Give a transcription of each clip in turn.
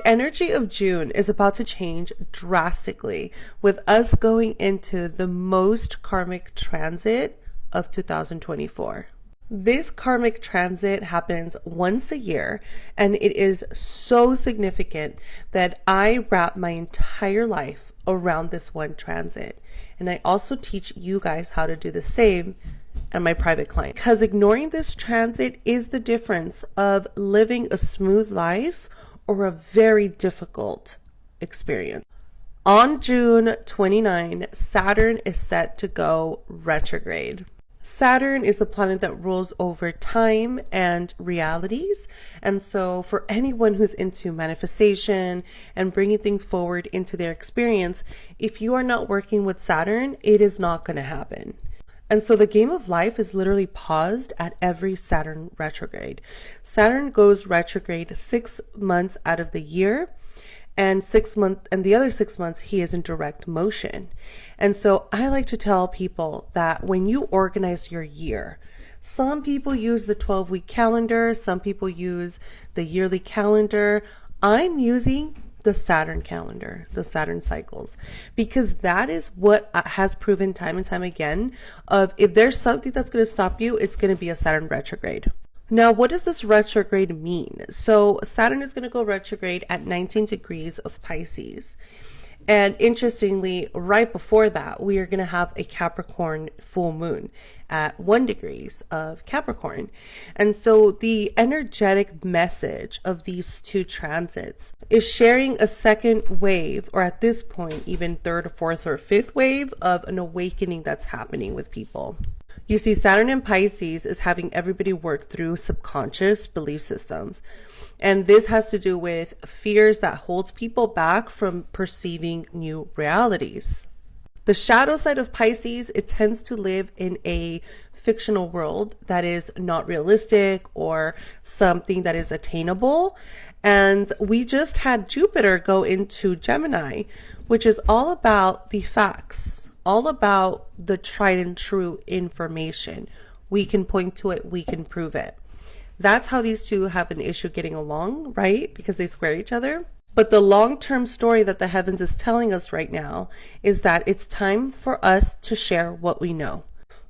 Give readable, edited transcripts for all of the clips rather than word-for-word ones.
the energy of June is about to change drastically with us going into the most karmic transit of 2024. This karmic transit happens once a year, and it is so significant that I wrap my entire life around this one transit. And I also teach you guys how to do the same and my private client, because ignoring this transit is the difference of living a smooth life or a very difficult experience. On June 29, Saturn is set to go retrograde. Saturn is the planet that rules over time and realities. And so for anyone who's into manifestation and bringing things forward into their experience, if you are not working with Saturn, it is not going to happen. And so the game of life is literally paused at every Saturn retrograde. Saturn goes retrograde 6 months out of the year, and the other 6 months he is in direct motion. And so I like to tell people that when you organize your year, some people use the 12-week calendar, some people use the yearly calendar. I'm using the Saturn calendar, the Saturn cycles, because that is what has proven time and time again of if there's something that's going to stop you, it's going to be a Saturn retrograde. Now, what does this retrograde mean? So Saturn is going to go retrograde at 19 degrees of Pisces. And interestingly, right before that, we are going to have a Capricorn full moon at 1 degrees of Capricorn. And so the energetic message of these two transits is sharing a second wave, or at this point, even third or fourth or fifth wave of an awakening that's happening with people. You see, Saturn in Pisces is having everybody work through subconscious belief systems. And this has to do with fears that hold people back from perceiving new realities. The shadow side of Pisces, it tends to live in a fictional world that is not realistic or something that is attainable. And we just had Jupiter go into Gemini, which is all about the facts, all about the tried and true information. We can point to it, we can prove it. That's how these two have an issue getting along, right? Because they square each other. But the long-term story that the heavens is telling us right now is that it's time for us to share what we know.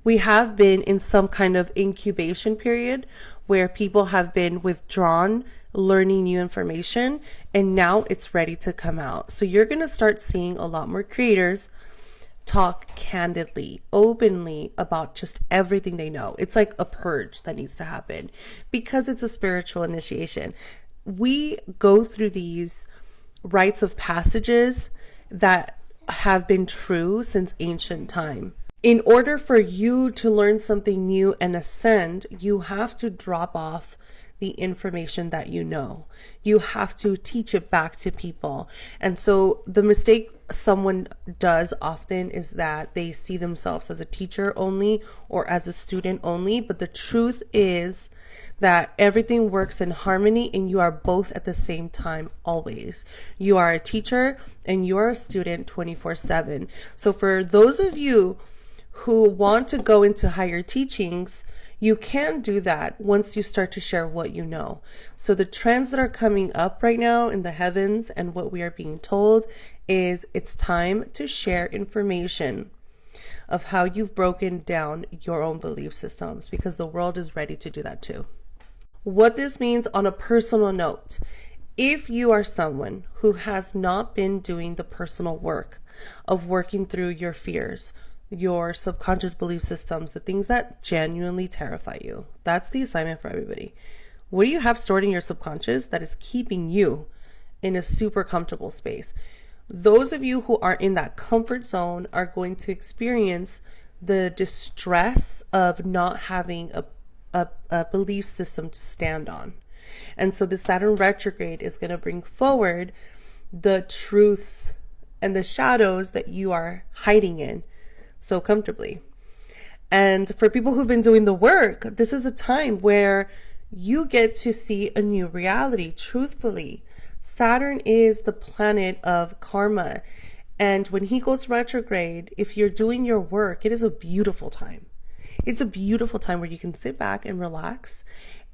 We have been in some kind of incubation period where people have been withdrawn, learning new information, and now it's ready to come out. So you're going to start seeing a lot more creators talk candidly, openly about just everything they know. It's like a purge that needs to happen because it's a spiritual initiation. We go through these rites of passages that have been true since ancient time. In order for you to learn something new and ascend, you have to drop off the information that you know. You have to teach it back to people. And so the mistake someone does often is that they see themselves as a teacher only or as a student only. But the truth is that everything works in harmony and you are both at the same time always. You are a teacher and you are a student 24/7. So for those of you who want to go into higher teachings, you can do that once you start to share what you know. So the trends that are coming up right now in the heavens and what we are being told is it's time to share information of how you've broken down your own belief systems, because the world is ready to do that too. What this means on a personal note, if you are someone who has not been doing the personal work of working through your fears, your subconscious belief systems, the things that genuinely terrify you, that's the assignment for everybody. What do you have stored in your subconscious that is keeping you in a super comfortable space? Those of you who are in that comfort zone are going to experience the distress of not having a belief system to stand on. And so the Saturn retrograde is going to bring forward the truths and the shadows that you are hiding in so comfortably. And for people who've been doing the work, this is a time where you get to see a new reality. Truthfully, Saturn is the planet of karma. And when he goes retrograde, if you're doing your work, it is a beautiful time. It's a beautiful time where you can sit back and relax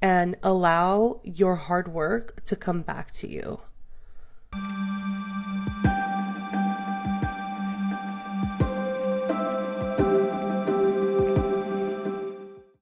and allow your hard work to come back to you.